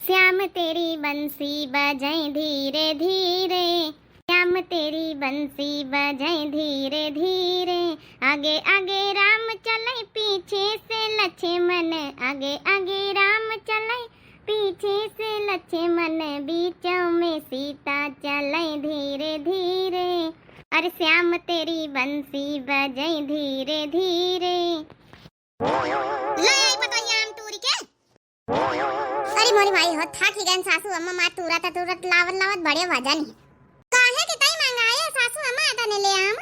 श्याम तेरी बंसी बजाए धीरे धीरे, श्याम तेरी बंसी बजाए धीरे धीरे। आगे आगे राम चले पीछे से लक्ष्मण, आगे आगे राम चले पीछे से लक्ष्मण। बीचों में सीता चले धीरे धीरे, अरे श्याम तेरी बंसी बजाए धीरे धीरे। अरे मोरी भाई हो था कि गन सासू अम्मा मार तुरत तुरत लावत लावत बड़े वजन काहे के तई मंगाए सासू अम्मा तने ले आम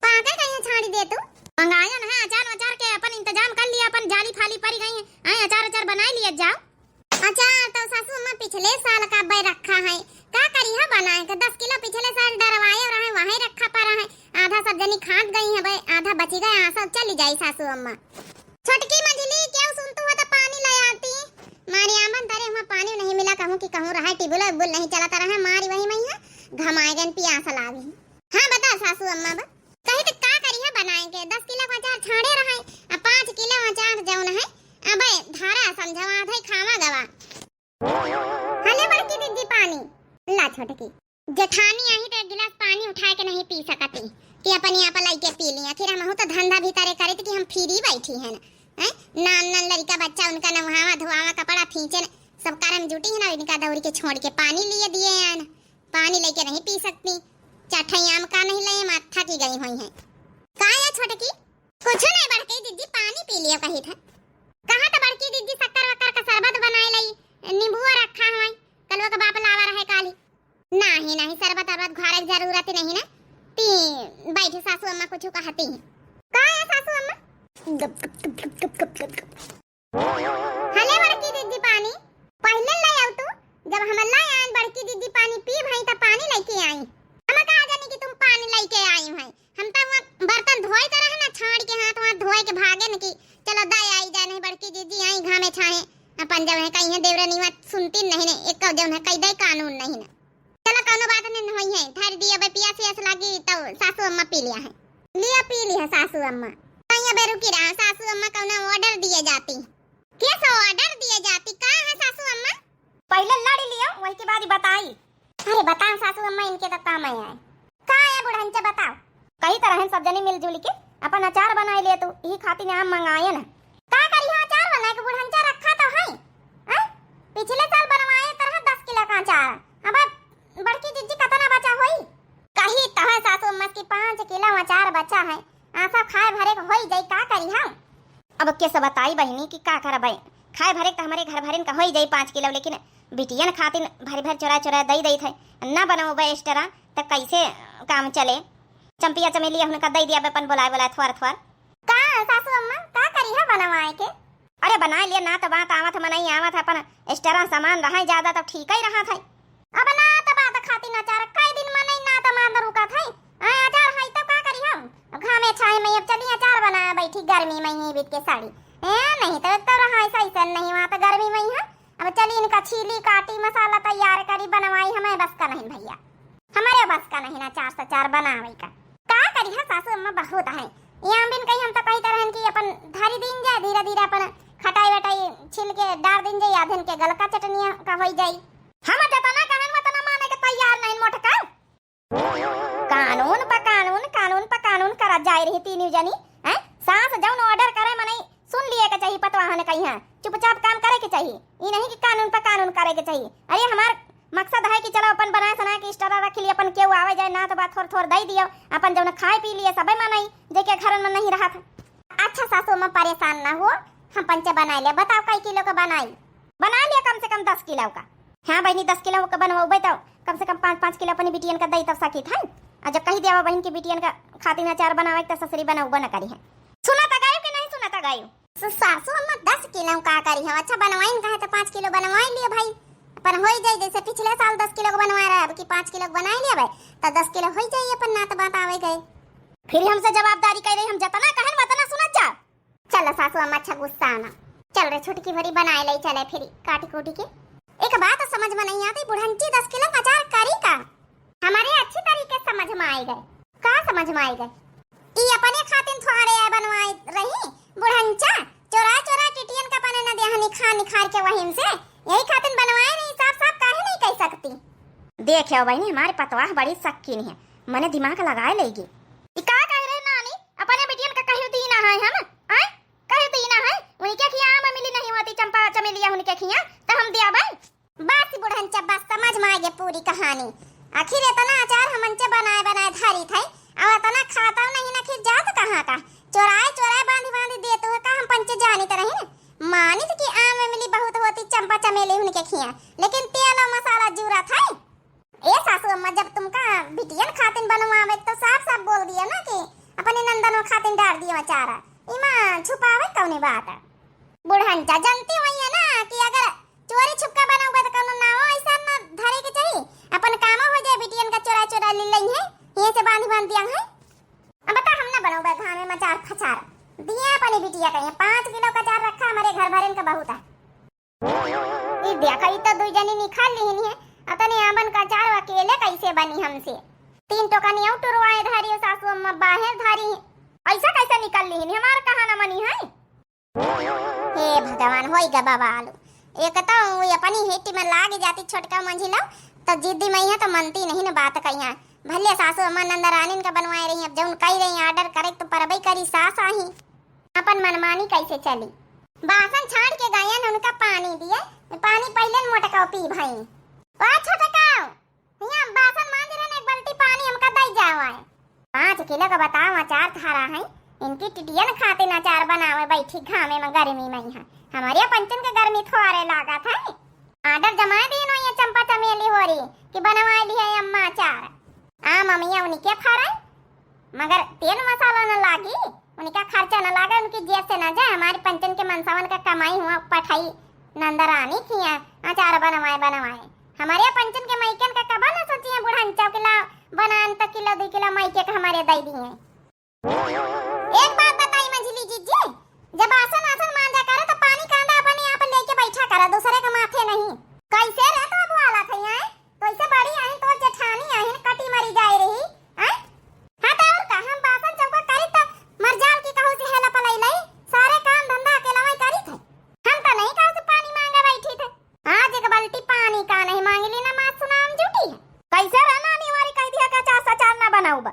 पाके कहीं छाड़ी दे तू मंगायो ना अचार अचार के अपन इंतजाम कर लिया, अपन जाली फाली पड़ी गई है। आए अचार अचार बनाए लिया जाओ। अचार तो सासू अम्मा पिछले साल का बे रखा है, का करी है बनाए के 10 किलो पिछले साल डरवाए रहे वहीं रखा पड़ा है। आधा सब जनी खाट गई है बे, आधा बची गया, सब चली जाई सासू अम्मा। छोटकी मझली क्या सुनतू है तो पानी ले आती मारी आमन तारे वहाँ पानी नहीं मिला, कहूँ कि कहूँ रहा टिबुल बुल नहीं चलाता रहा मारी वही मई है घमाए गन प्यास लागी। हाँ बता सासू अम्मा बा कही तो का करी है बनाएंगे 10 किलो अचार छाड़े रहे, 5 किलो अचार जौन है अबे धारा समझवा थे खावा गवा। हले बड़की दीदी पानी ला छोटकी जेठानी आई तो एक गिलास पानी उठा के नहीं पी सकती कि अपन यहाँ पर लाइके पी लिया। फिर हम तो धंधा भी तारे करे कि हम फ्री बैठी है ना नान नान लड़का बच्चा उनका नहावा धोआवा कपड़ा फींचे सब कारण जुटी है ना, इनका दौड़ के छोड़ के पानी लिए दिए यान पानी लेके नहीं पी सकती। चटई आम का नहीं ले माथा की गई हुई है का है छोटकी कुछ नहीं बड़की दीदी पानी पी लिया कही था। कहां तो बड़की दीदी शक्कर वक्कर का शरबत बनाए लाई नींबू रखा है कलवा का बाप लावा रहे काली नहीं नहीं शरबत अरबत घर की जरूरत नहीं ना ती बैठे सासू अम्मा कुछ कहती है का है सासू अम्मा हले बड़की दीदी पानी पहले ले आओ तू जब हम ला आए बड़की दीदी पानी पी भाई तो पानी लेके आई हम कहा जाने कि तुम पानी लेके आई भाई हम तो बर्तन धोए तरह ना छाड़ के हाथ वहां धोए के भागे न कि चलो दाई आई जा नहीं बड़की दीदी आई घामे छाए अपन जब है कहीं है देवरानी बात सुनती नहीं ने एक जब है कई दे कानून नहीं ना चलो कोनो बात नहीं होई है धर दिया बे पियास पियास लागी तो सासू अम्मा पी लिया है सासू अम्मा रुकी रहा सासू अम्मा कौना ऑर्डर दिए जाती कैसे ऑर्डर दिए जाती का है सासू अम्मा पहले लड़ी लियो वही के बाद ही बताई। अरे बताओ सासू अम्मा इनके तो काम आया है का है बुढ़ंचा बताओ कई तरह हैं सब जने मिलजुल के अपन अचार बनाए ले तू यही खातिर आम मंगाए ना का करी है अचार बनाए के बुढ़ंचा रखा तो है पिछले साल बनवाए तरह 10 किलो का अचार अब बड़की दीदी कितना बचा होई कही तो है सासू अम्मा की 5 किलो अचार बचा है आसा खाए भरे होई जाई का करी हम अब कैसे बताई बहनी कि का करबै खाए भरे तो हमारे घर भरे का होई जाई 5 किलो लेकिन बिटियन खातिर भरी भर चोरा चोरा दई दई थे ना बनाओ एक्स्ट्रा तो कैसे काम चले। चंपिया चमेली उनका दई दिया अपन बुलाए बुलाए थोर थोर का सासू अम्मा का करी है बनवाए के अरे बना लिया ना तो बात आवत हम नहीं आवत अपन एक्स्ट्रा सामान रहा ज्यादा तो ठीक ही रहा था अब ना तो बात खातिर अचार कई दिन में नहीं ना तो मान रुका था अचार है तो का करी हम घामे छाए में अब चली अचार बना बैठी गर्मी में ही बीत के साड़ी नहीं तो रहा ऐसा नहीं वहाँ तो गर्मी में ही है। अब चली इनका छीली काटी मसाला तैयार करी बनवाई हमें बस का नहीं भैया हमारे बस का नहीं ना 4 से 4 बनावे का करी है सासू अम्मा बहुत है यहाँ बिन कहीं हम तो कई तरह की अपन धारी दिन जाए धीरे धीरे अपन खटाई वटाई छिल के डाल दिन जाए आधन के गलका चटनिया का हो जाई हम जतना कहन मतना माने के तैयार नहीं मोटका कानून पर कानून करा जाए रही तीन जनी हैं सास जौन ऑर्डर करे मने सुन लिए के चाहिए पतवा हने कहीं है चुपचाप काम करे के चाहिए ये नहीं कि कानून पर कानून करे के चाहिए। अरे हमार मकसद है कि चलो अपन बनाए सना के स्टरा रख लिए अपन केहू आवे जाए ना तो बात थोड़ थोड़ दई दियो अपन जौन खाए पी लिए सबे मनाई जेके घर में नहीं रहा था। अच्छा सासू में परेशान ना हो हम पंचे बना ले बताओ कई किलो का बना लिया कम से कम 10 किलो का। हाँ बहनी 10 किलो का बनवाओ तो कम से कम 5-5 किलो अपनी बिटियन का दई तब सकी था जब कही दिया बहन की बिटियन का खातिर अचार बनावे तो ससुरी बनाऊ बना करी है सुना था गायो कि नहीं सुना था गायो सासू अम्मा 10 किलो का करी है अच्छा बनवाइन कहे तो 5 किलो बनवाई लिए भाई अपन हो जाए जैसे पिछले साल 10 किलो का बनवा रहा है अब की 5 किलो बना लिया भाई तो 10 किलो हो जाए अपन ना तो बात आवे गए फिर हमसे जवाबदारी कह रही हम जतना कहन मतना सुनत जा। चलो सासू अम्मा अच्छा गुस्सा आना चल रे छुटकी भरी बनाए ले चले फिर काटी कोटी के एक बात समझ में नहीं आती बुढ़ंची 10 किलो अचार करी का हमारे अच्छी तरीके समझ में आई गए का समझ में आई गए ई अपने खातिर थोड़े बनवाई रही बुढ़ंचा चोरा चोरा टिटियन का पने न देहनी खा निखार के वहीं से यही खातिर बनवाए देखे बहनी हमारे पतवाह बड़ी शक्कीन है, मने दिमाग लगाए लेगी। का कह रहे नानी अपने बिटियन का कहियो दी ना है हम आय कहियो दी ना है उनके खिया में मिली नहीं होती चंपा चमेलिया उनके खिया तो हम दिया भाई। बस बुढ़न बस समझ में आ गई पूरी कहानी। आखिर इतना अचार हमन से बनाए बनाए धारी थे अब इतना खाता नहीं ना खिर जात कहां का चोराए चोराए बांधी बांधी देते हो का हम पंचे जानी तो नहीं मानी कि आम में मिली बहुत होती चंपा चमेली उनके खिया लेकिन तेल और मसाला जूरा था। ए सासू अम्मा जब तुमका बिटियन खातिन बनवावे तो साफ साफ बोल दिया ना कि अपने नंदनों खातिन डाल दियो अचारा इमा छुपावे कौनी बात है। बुढ़ंचा जानती हुई है ना कि अगर चोरी छुपका बनाओगे तो कोनो ना हो ऐसा ना धरे के चाहिए अपन काम हो जाए बिटियन का चोरा चोरा ले लई है ये से बांध बांध दिया है। अब बता हम ना बनोगे घर में मचार खचार दिया अपनी बिटिया का 5 किलो का अचार रखा हमारे घर भरन का बहुत है। ये देखा ही तो दो जनी निकाल ली है अतने आमन का अचार अकेले कैसे बनी हमसे 3 टोका नहीं आउ टुरवाए धारी और सासू अम्मा बाहर धारी ऐसा कैसे निकाल ली है हमारा कहां ना मनी है। हे भगवान होई गा बाबा आलू एक तो वो अपनी हेटी में लाग जाती छोटका मंझिला तो जिद्दी मैया तो मनती नहीं ना बात कहिया भले सासू अम्मा नंदरानी का बनवाए रही अब जौन कही रही ऑर्डर करे तो परबई करी सास आही अपन मनमानी कैसे चली। बासन छाड़ के गायन उनका पानी दिए पानी पहले मोटका पी भाई अच्छा टकाओ यहाँ बासन मांज रहे एक बाल्टी पानी हमका दई जाओ है 5 किलो का बताओ अचार खारा है इनकी टिटियन खाते अचार बनावे बैठी घामे में गर्मी में यहाँ हमारे पंचन के गर्मी थोड़े लागा था ऑर्डर जमा दिन हो ये चंपा चमेली हो रही कि बनवा ली है अम्मा अचार आ मम्मिया उनके फराई मगर तेल मसाला न लागी उनका खर्चा न लागा उनकी जेब से न जाए हमारे पंचन के मनसावन का कमाई हुआ पठाई नंदरानी किया अचार बनवाए हमारे पंचन के मैकन का कबा न सोचिए बुढ़ा किला बनान तक किलो 2 किलो मैके का हमारे दई दिए। एक बात बताई मंझली जीजी जब आसन आसन मांजा करे तो पानी कांदा अपने आप लेके बैठा करे दूसरे के माथे नहीं कैसे रह तो अब वाला थे हैं तो ऐसे बड़ी आई तो जेठानी आई कटी मरी जाए रही हैं हां तो और का हम बासन चौका करी तो मरजाल की कहू से हेला पलाई लई सारे काम धंधा अकेला वही करी थे हम तो नहीं कहू से पानी मांगा बैठी थे आज एक बाल्टी पानी का नहीं मांग ली ना मां सुनाम झूठी है कैसे रहना नहीं वारी कह दिया का चार ना बनाऊ बा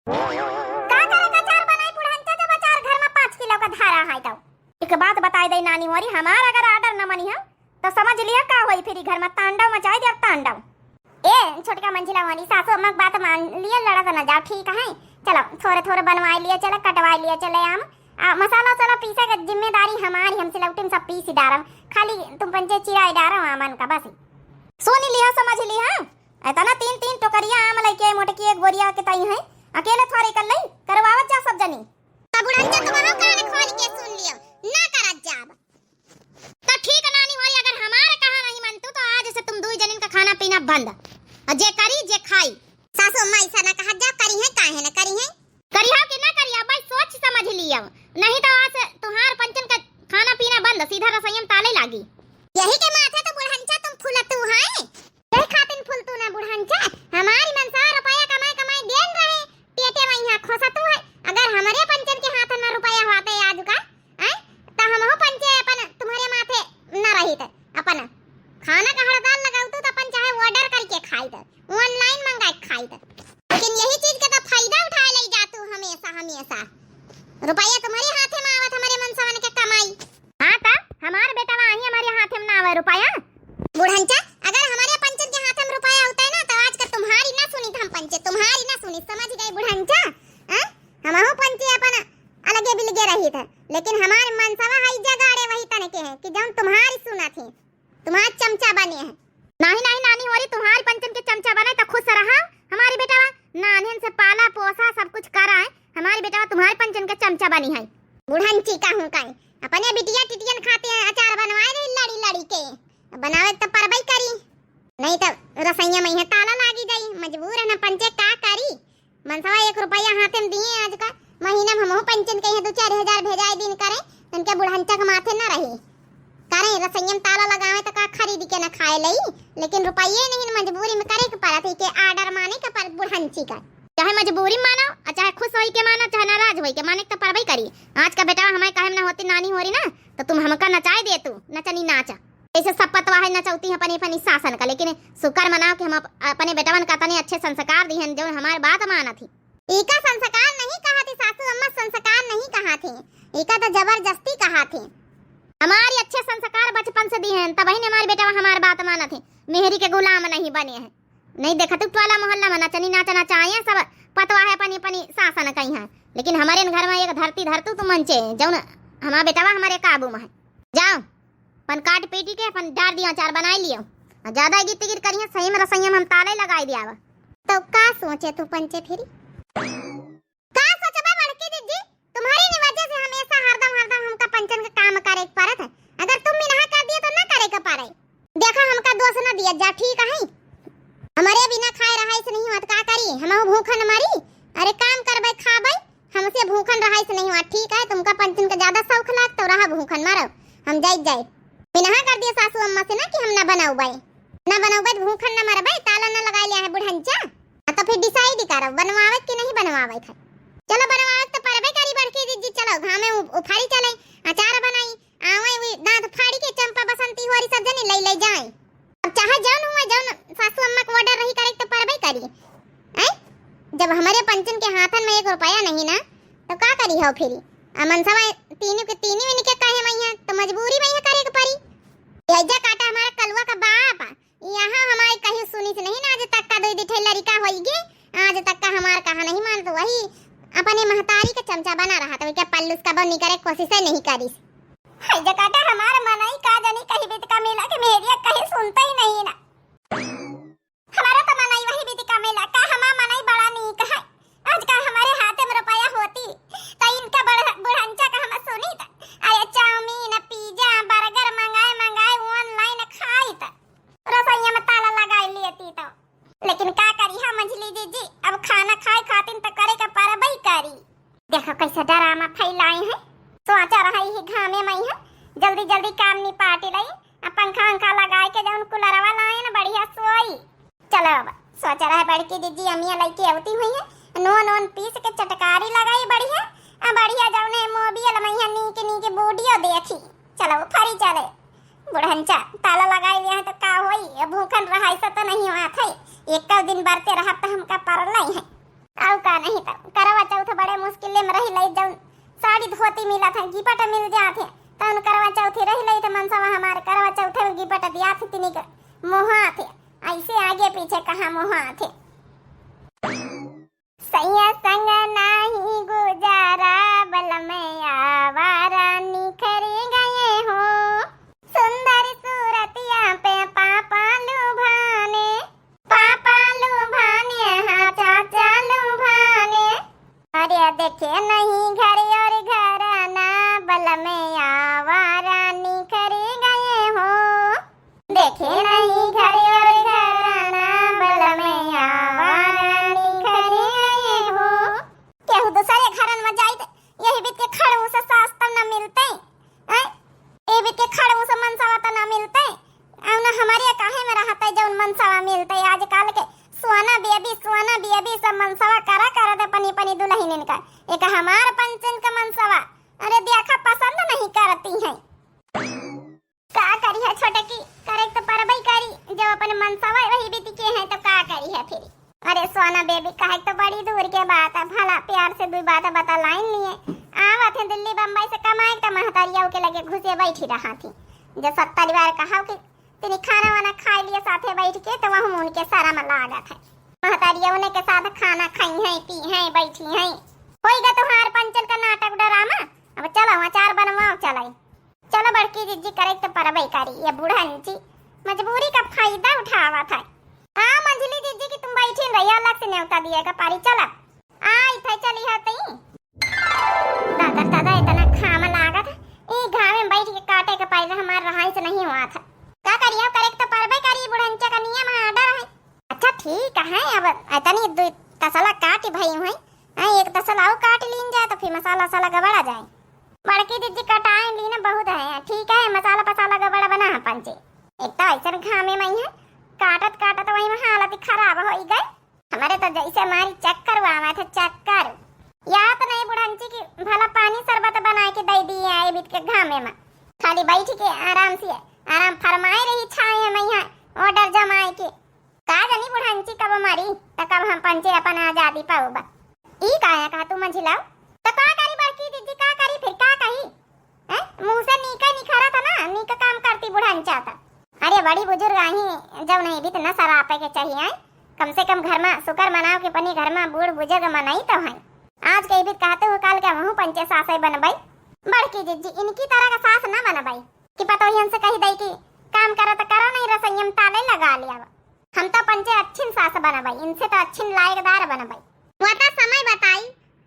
का करे का चार बनाई बुढ़ंचा जब अचार घर में 5 किलो का धारा है तो एक बात बताई दे नानी मोरी हमारा अगर ऑर्डर न मनी है तो समझ लिया का होई फिर घर में तांडव मचाई दे तांडव। ए छोटका मंझिला वाली सासू अम्मा बात मान लिया लड़ा तो न जाओ ठीक है चलो थोड़े थोड़े बनवा लिया चलो कटवा लिया चले आम मसाला वसाला पीसा का जिम्मेदारी हमारी हमसे लौटिन सब पीस डारम खाली तुम पंचे चिराई डारम आमन का बस सोनी लिया समझ लिया ऐतना 3 टोकरिया आम लेके मोटकी एक बोरिया के तई है अकेले थोड़े कर लई करवावत जा सब जनी बुढ़ंचा तुम्हारा कान खोल के सुन लियो ना करत जाब तो ठीक नानी होई अगर हमारे कहा नहीं मनतो तो आज से तुम 2 जनिन का खाना पीना बंद जे करी जे खाई सासू अम्मा ऐसा ना कहा जा करी है काहे ना करी हो कि ना करी भाई सोच समझ लियो नहीं तो आज तुम्हार पंचन का खाना पीना बंद सीधा रसोईम ताले लागी यही के माथे तो बुढ़ंचा तुम फुलतू है कई खातिन फुलतू ना बुढ़ंचा हमारी मनसा रुपया कमाई देन रहे पेटे में यहां खोसा तू है अगर हमारे पंचन के हाथ में रुपया होते आज का तो हम हो पंचे अपन तुम्हारे माथे न रही थे अपन खाना का हड़ताल लगाऊ तो अपन चाहे ऑर्डर करके खाई थे ऑनलाइन मंगाए खाई थे लेकिन यही चीज का तो फायदा उठा ले जा तू हमेशा रुपया तुम्हारे हाथे में आवत हमारे मनसवन के कमाई हां ता हमार बेटा वही हमारे हाथे में ना आवे रुपया बुढ़ंचा अगर हमारे पंचन के हाथ में रुपया होता है ना तो आज का तुम्हारी ना सुनी हम पंचे तुम्हारी ना सुनी समझ गई बुढ़ंचा हम हो पंचे अपन अलगे बिलगे रही थे लेकिन हमारे मनसवा हई जगाड़े वही तने के हैं कि जब तुम्हारी सुना थी तुम्हारा चमचा बने हैं नहीं नानी होरी तुम्हारी पंचन के चमचा बने तो खुश रहा हमारी बेटा नानियन से पाला पोसा सब कुछ करा है हमारी बेटा तुम्हारे पंचन के चमचा बनी है बुढ़ंची का हूं काई अपने बिटिया टिटियन खाते हैं अचार बनवाए रही लड़ी के बनावे तो परबई करी नहीं तो रसैया में ताला लागी जाई मजबूर है ना पंचे का करी मनसवा 1 रुपया हाथे में दिए आज का महीना में हम पंचन के 2-4 हजार भेजाई दिन करे उनके बुढ़ंचा के माथे ना रही करे रसैया में ताला लगावे तो का खरीद के ना खाए लई लेकिन रुपये नहीं मजबूरी में करे के पड़ा थी के ऑर्डर माने के पर बुढ़ंची का चाहे मजबूरी मानो और चाहे खुश होई के मानो चाहे नाराज होई के माने तो परबई करी आज का बेटा हमें कहे ना होती नानी हो रही ना तो तुम हमका नचाए दे तू नचनी नाचा ऐसे सब पतवा है नचौती है अपनी अपनी शासन का, लेकिन शुक्र मनाओ कि हम अपने बेटवन का तने अच्छे संस्कार दी हैं जो हमारी बात माना थी। एका संस्कार नहीं कहा थी सासू अम्मा, संस्कार नहीं कहा थी, एका तो जबरदस्ती कहा थी। हमारी अच्छे संस्कार बचपन से दी हैं, तब ही हमारे बेटा हमारी बात माना थे, मेहरी के गुलाम नहीं बने हैं। नहीं देखा तू टोला मोहल्ला में नचनी नाचना चाहिए, सब पतवा है अपनी अपनी शासन कहीं है, लेकिन हमारे घर में एक धरती धरतू तो मंचे जो हमारा बेटावा हमारे काबू में है। जाओ पन काट पेटी के अपन डार दिया चार बनाई लियो, ज्यादा गिर गिर करिए सही में रसोई में हम ताले लगाई दिया। तो का सोचे तू पंचे फिरी का सोचबा बड़की दीदी, तुम्हारी नी वजह से हमेशा हरदम हरदम हमका पंचन का काम करे पड़त है। अगर तुम मिनहा कर दिए तो ना करे का पारे। देखा हमका दोष ना दिया जा, ठीक है हमारे बिना खाए रहाई से नहीं होत, का करी हम भूखन मरी। अरे काम करबे खाबे, हमसे भूखन रहाई से नहीं होत, ठीक है तुमका पंचन का ज्यादा शौक लाग तो रहा भूखन मारो, हम जाई बिनहा कर दिए सासू अम्मा से ना कि हम ना बनाऊबे भूखन ना मरबे, ताला ना लगा लिया है बुढ़ंचा। तो फिर डिसाइड करो बनवावे कि नहीं बनवावे है। चलो बनवावे तो परबे करी बड़की दीदी, चलो घाम में उफाड़ी चले अचार बनाई आवे वी दांत फाड़ी के चंपा बसंती होरी सब जने ले जाए। अब चाहे जौन हुआ जौन सासू अम्मा को ऑर्डर रही करे तो परबे करी हैं। जब हमारे पंचन के हाथन में 1 रुपया नहीं ना तो का करी हो फिर मनसवा तीनों के के कहे मैया तो मजबूरी में करे के पड़ी। ऐजा काटा हमारा कलवा का बाप यहाँ हमारी कहीं सुनी से नहीं ना, आज तक का दो दिठे लड़का होइगे, आज तक का हमार कहा नहीं मान, तो वही अपने महतारी का चमचा बना रहा था, क्या पल्लूस का बनी करे कोशिश नहीं करी। ऐजा काटा हमारा मनाई का जानी कहीं बीत का मिला के मेरिया कहीं सुनता ही नहीं ना, हमारा तो मनाई वही बीत का मिला का हमारा मनाई बड़ा नहीं कहा। आजकल हमारे हाथ में रुपया होती तो इनका बुढ़ंचा का हम सुनी था, आया चाउमीन पिज्जा बर्गर मंगाए ऑनलाइन खाई था, रसोईया में ताला लगाई लेती तो। लेकिन का करी हम मंझली दीदी, अब खाना खाए खातिन तो करे का परबई करी। देखो कैसे डरामा फैलाई है, सोचा रही है घामे में है जल्दी जल्दी काम निपाट लाई, पंखा अंखा लगाए के जौन कूलरवा लाए ना बढ़िया सोई। चलो अब सोचा रहा बड़की दीदी अमिया लईके आवती हुई है, नोन पीस के चटकारी लगाई बढ़िया, अब बढ़िया जौने मोबियल मैया नीके बूढ़ियो देखी। चलो फरी चले बुढ़ंचा ताला लगाई लिया है तो का होई, भूखन रहाई से तो नहीं हुआ थे, एक दिन बरते रहा तो हमका परलाई है। आउ का नहीं तो करवा चौथ बड़े मुश्किल में रही लई, जौन साड़ी धोती मिला था गिपट मिल जाते तो उन करवा चौथी रही लई तो मनसवा हमारे करवा चौथे में गिपट दिया थे तिनी का मोहा थे, ऐसे आगे पीछे कहां मोहा थे। सैया संग नहीं गुजारा बल में आवारा निखर गए हो, सुंदर सूरतिया पे पापा लुभाने हाँ चाचा लुभाने। अरे देखे नहीं घर और घराना बल में आवारा निखर गए हो, देखे नहीं घर और घराना बल में आवारा निखर गए हो। केहू दूसरे घरन में जाई यही बीत के खड़ू से सास तब न मिलते हैं, ए बीत के खड़ू से मनसावा तो न मिलते और न हमारे काहे में रहता है जौन मनसावा मिलते है। आजकल के सोना बेबी सब मनसावा करा दे पनी पनी दुल्हन का, एक हमार पंचन का मनसावा अरे देखा पसंद नहीं करती है। का करी है छोटे की करे तो परबई करी, जब अपने मनसावा वही बीत के हैं तो का करी है फिर। अरे सोना बेबी कहे तो बड़ी दूर के बात है, भला प्यार से 2 बात बता लाइन लिए आवत है दिल्ली बम्बई से कमाए तो महतारिया के लगे घुसे बैठी रहा थी, जो 70 बार कहा कि तिनी खाना वाना खा लिए साथे बैठ के तो वह उनके सारा में लागत है, महतारिया उन्हें के साथ खाना खाई है पी है बैठी है। होएगा तुम्हार पंचन का नाटक ड्रामा, अब चलो अचार बनवाओ चलाई। चलो बड़की दीदी करे तो परबई करी, ये बुढ़ंची मजबूरी का फायदा उठावा था। हाँ मंझली दीदी की तुम बैठी रही अलग से न्योता दिएगा पारी, चला आई थे चली हती दादा इतना खाम लागत ई घाम में बैठ के काटे के पहले हमार रहाई से नहीं हुआ था। का करियो करे तो परबई करी, बुढ़ंचा का नियम है ऑर्डर है। अच्छा ठीक है, अब इतनी 2 तसला काट भई हुई, एक तसला और काट लीन जाए तो फिर मसाला साला गबड़ा जाए। बड़की दीदी कटाए लीना बहुत है, ठीक है मसाला पसाला गबड़ा बना है पंचे, एक तो ऐसा घामे में है काटत वही में हालत खराब हो गई। हमारे तो जैसे हमारी चक्कर हुआ था चक्कर, याद नहीं बुढ़ंची की भला पानी शरबत बना के दे दिए है बीत के घामे में, खाली बैठ के आराम से आराम फरमाए रही छाए है मैया ऑर्डर जमाए के का जानी बुढ़ांची कब मरी त कब हम पंचे अपन आजादी पाऊबा ई काया का तू मंझिलाओ तो का करी बड़की दीदी का करी फिर का कही हैं मुंह से नीका निखरा था ना नीका काम करती बुढ़ांचा था। अरे बड़ी बुजुर्ग आई जब नहीं भी तो न सरापे के चाहिए कम से कम घर में शुक्र मनाओ कि पनी घर में बूढ़ बुजुर्ग मनाई तो है आज कहीं भी कहते हो काल के मुँह पंचे सासे बनबाई बड़की दीदी इनकी तरह का सास न बनबाई कि पता ही हमसे कही दई कि काम करो तो करो नहीं रसोईम ताले लगा लिया हम तो पंचे अच्छी सास बनबाई इनसे तो अच्छी लायकदार बनबाई वता समय बताई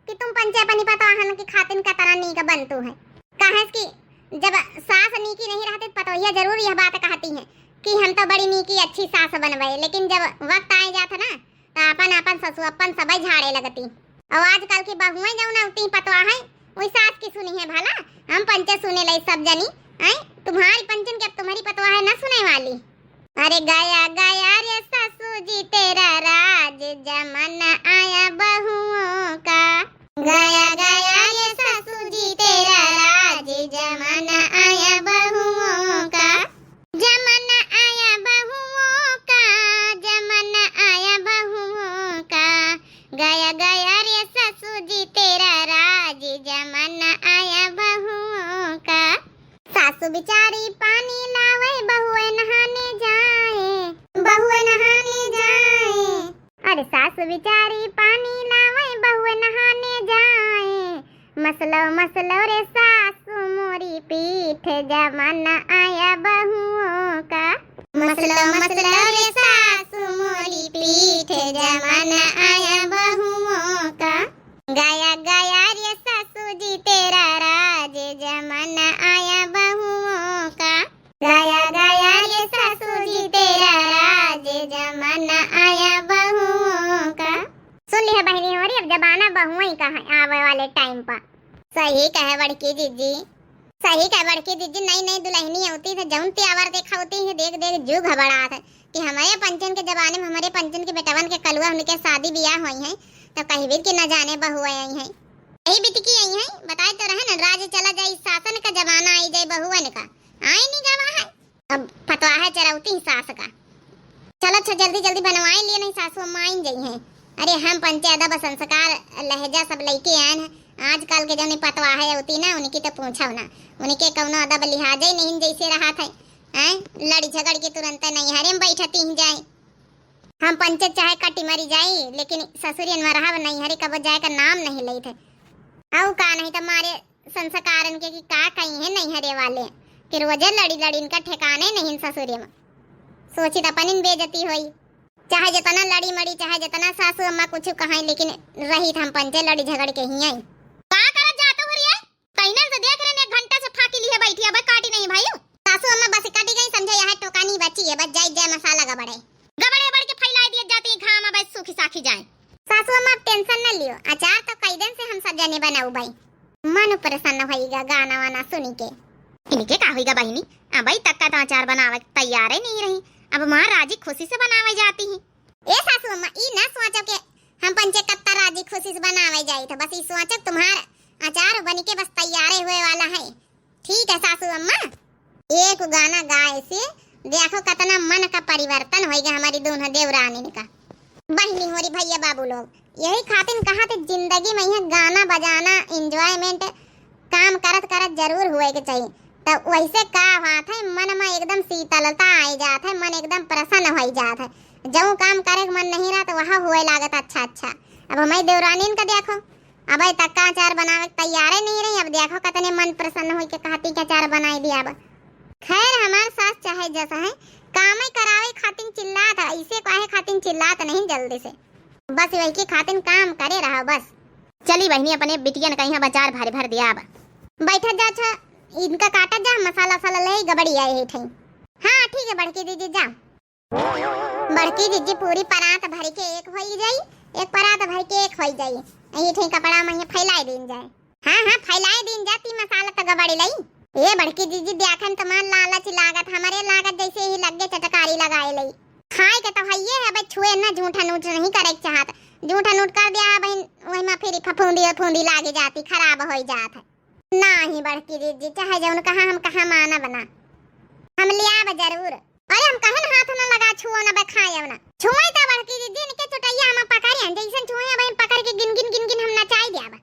कि तुम पंचे अपनी पता हन की खातिन का तरह नी का बनतू है कहे कि जब सास नीकी नहीं रहती पता यह जरूर यह बात कहती है कि हम तो बड़ी नीकी अच्छी सास बनवाए लेकिन जब वक्त आए जाता ना तो अपन अपन ससु अपन सबई झाड़े लगती और आजकल की बहुएं जो ना उतनी पतवा है वही सास की सुनी है भला हम पंचे सुने लई सब जनी हैं तुम्हारी पंचन के अब तुम्हारी पतवा है ना सुने वाली। अरे गया गया रे ससु जी तेरा राज जमाना आया बहुओं का गया गया रे ससु जी तेरा राज जमाना आया बहुओं का जमाना आया बहुओं का जमाना आया बहुओं का गया गया रे ससु जी तेरा राज जमाना आया बहुओं का। सासू बिचारी पानी लावे बहुए नहाने जाए बहुए नहाने जाए अरे सासू बिचारी पानी लावे बहुए नहाने जाए मसलो मसलो रे सासू मोरी पीठ जमाना आया बहुओं का मसलो मसलो रे सासू मोरी पीठ जमाना आया बहुओं का गया गया रे सासू जी तेरा राज जमाना आया बहुओं का गया गया रे सासू जी तेरा राज जमाना आया बहुओं का। सुन लिया बहनी हो रही अब जमाना बहुओं ही का है आवे वाले टाइम पर सही कहे बड़की दीदी सही कहे बड़की दीदी नई नई दुल्हनी होती है जौन त्यावर देखा होती है देख देख जू घबरा था कि हमारे पंचन के जमाने में हमारे पंचन के बेटवन के कलुआ उनके शादी ब्याह हुई है तो कहीं भी कि न जाने बहु आई है यही बिटकी आई है बताए तो रहे ना राज चला जाए शासन का जमाना आई जाए बहुअन का आई नहीं गवा है अब फतवा है चरौती सास का चलो अच्छा जल्दी जल्दी बनवाए लिए नहीं सासू अम्मा आई गई है। अरे हम पंचे अदब संस्कार लहजा सब लेके आए हैं आजकल के जो पतवा है होती ना उनकी तो पूछो ना उनके कौनो अदब लिहाज ही नहीं जैसे रहा था हैं लड़ी झगड़ के तुरंत नहीं हरे में बैठती ही जाए हम पंचायत चाहे कटी मरी जाए लेकिन ससुरियन में रहा नहीं हरे कब जाए का नाम नहीं ले थे औ का नहीं तो मारे संस्कारन के कि का कहीं है नहीं हरे वाले कि रोज लड़ी लड़ी इनका ठिकाने नहीं ससुरिय में सोची तो अपन बेजती हुई चाहे जितना लड़ी मड़ी चाहे जितना सासू अम्मा कुछ कहा लेकिन रही हम पंचे लड़ी झगड़ के ही आई का करत जातो हो रिया कहिने से देख रहे 1 घंटा से फाकी लिए बैठी अब काटी नहीं भाई सासू अम्मा बस काटी गई समझे यहां टोकानी बची है बस जाई जाए मसाला गबड़े गबड़े के फैला दिए जाती घाम बस सूखी साखी जाए सासू अम्मा टेंशन न लियो अचार तो कई दिन से हम सब जने बनाऊ भाई मन प्रसन्न होईगा गाना वाना सुनी के इनके का होईगा बहिनी अब तक का अचार बनावे तैयार ही नहीं रही अब मां राजी खुशी से बनावे जाती है ए सासू अम्मा ई ना सोचो के हम पंचे कत्ता राजी खुशी से बनावे जाई था बस ई सोचो तुम्हारा अचार बनी के बस तैयार हुए वाला है ठीक है सासू अम्मा एक गाना गाए से देखो कितना मन का परिवर्तन होएगा हमारी दोनों देवरानी का बहनी हो रही भैया बाबू लोग यही खातिर कहा थे जिंदगी में यह गाना बजाना एंजॉयमेंट काम करत करत जरूर हुए के चाहिए तो वैसे का बात है मन में एकदम शीतलता आई जात है मन एकदम प्रसन्न हो जात है जो काम करे मन नहीं रहा तो वहाँ हुए लागत अच्छा अच्छा। अब हमारी देवरानी का देखो अब तक का अचार बनावे तैयार नहीं रही अब देखो कितने मन प्रसन्न हो के कहती के अचार बनाई दिया अब खैर हमारे सास चाहे जैसा है काम ही करावे खातिर चिल्लात है ऐसे काहे खातिर चिल्लात नहीं जल्दी से बस वही की खातिर काम करे रहा बस। चली बहनी अपने बिटियन कहीं बाजार भर भर दिया अब बैठा जा अच्छा इनका काटा जा मसाला साला ले गबड़ी आए है ठई हां ठीक है बड़की दीदी जा बड़की दीदी पूरी परात भर के एक होई जाई एक परात भर के एक होई जाई यही ठई कपड़ा में फैलाए दिन जाए हां फैलाए दिन जाती मसाला तो गबड़ी लई ये बड़की दीदी देखन तमार लालच लागत हमारे लागत जैसे ही लगे चटकारी लगाए लई खाए के तो हइए है भाई छुए ना झूठा नूठ नहीं करे चाहत झूठा नूठ कर दिया बहन वही में फिर फफूंदी लागे जाती खराब हो जात है नहीं बड़की दीदी चाहे जौन कहा हम कहा माना बना हम ले आब जरूर। अरे हम कहन हाथ न लगा छुओ न बखाए ना छुए त बड़की दीदी इनके चटैया हम पकड़े हैं जैसन छुए अब हम पकड़ के गिन गिन हम नचाई देब।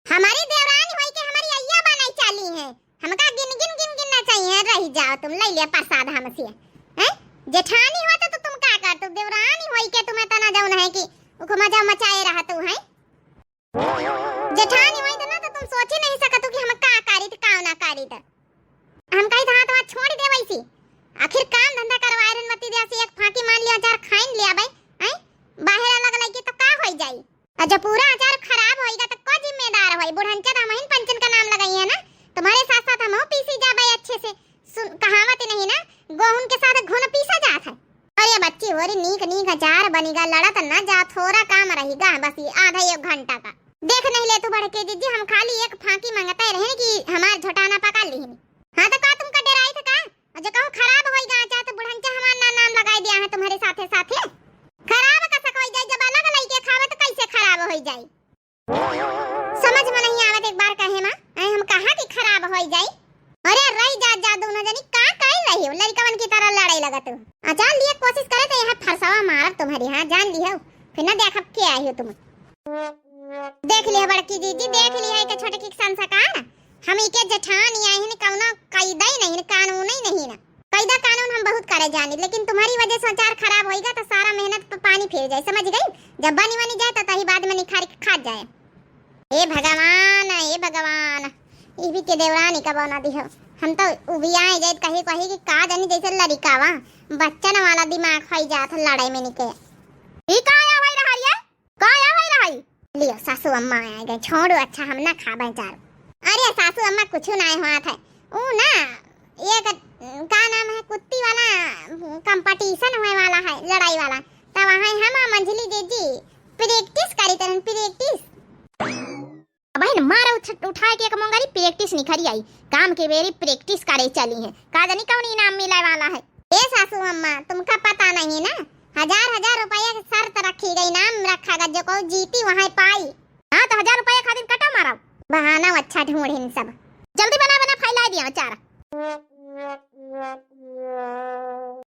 हमारी देवरानी होई के हमारी अय्या बनाई चाली है हमका गिन गिन नचाई है। रह जाओ तुम ले ले प्रसाद हमसे हैं जेठानी हो तो तुम का कर तू देवरानी होई के तुम्हें तना जाऊन है कि उको मजा मचाए रहा तू है। जेठानी होई तो ना तो तुम सोच ही नहीं सकत कि हम का करी त का ना करी त हम कही था तो छोड़ दे वैसी आखिर काम धंधा करवाए रन मती देसी एक फाकी मान लिया अचार खाइन ले आबै हैं बाहर अलग लगे तो का होई जाई। और जब पूरा अचार खराब होएगा तो को जिम्मेदार होई। बुढ़नचा हम हिन पंचन का नाम लगाई है ना तुम्हारे साथ साथ हम पीसी जाबै अच्छे से। सुन कहावत नहीं ना गोहुन के साथ घुन पीसा जात है। अरे बच्ची होरी नीक अचार बनेगा लड़त ना जा थोड़ा काम रहेगा बस ये आधा एक घंटा का। देख नहीं ले तू बड़के दीदी हम खाली एक फाकी मांगते रहे कि हमार झोटाना पका ली। हां तो का तुम का डराई था का जो कहूं खराब होई गा तो बुढ़नचा हमार नाम लगाई दिया है तुम्हारे साथे साथे। खराब का सक होई जाए जब अलग लई के खावे तो कैसे खराब होई जाए समझ में नहीं आवत एक बार कहे मां हम कहा कि खराब होई जाए। अरे रही जा दोनों जनी का कह रही हो लड़कवन की तरह लड़ाई लगत हो। अच्छा लिए कोशिश करे तो यहां फरसावा मारब तुम्हारी। हां जान लियो फिर ना देखब के आई हो तुम। देख लिया बड़की दीदी देख लिया के छोटे की संस्कार हम इके जेठानी आई है कौनो कायदा ही नहीं कानून ही नहीं ना कायदा कानून हम बहुत करे जानी लेकिन तुम्हारी वजह से अचार खराब होएगा तो सारा मेहनत पे पानी फिर जाए समझ गई। जब बनी बनी जाए तो तही बाद में निखार के खा जाए। ए भगवान ई भी के देवरानी का बना दी हो हम तो उबियाए जाए कही कि का जानी जैसे लड़कावा बच्चन वाला दिमाग खाई जात लड़ाई में निके। ई का आया भाई रहा है का आया भाई रहा लियो सासू अम्मा आ गए छोड़ो अच्छा हम ना खाबे चार। अरे सासू अम्मा कुछ नहीं हुआ था वो ना एक का नाम है कुत्ती वाला कंपटीशन होने वाला है लड़ाई वाला तो वहां हम मंझली दीदी प्रैक्टिस करी तरन प्रैक्टिस भाई मारा उठा के एक मंगारी प्रैक्टिस निखरी आई काम के बेरी प्रैक्टिस करे चली है का जानी कौन इनाम मिले वाला है। ए सासू अम्मा तुमका पता नहीं ना 1000 रुपया की शर्त रखी गई नाम रखा गया जो को जीती वहां पाई। हां तो 1000 रुपया खातिर कटा मारा बहाना अच्छा ढूंढिन सब जल्दी बना फैला दिया चार।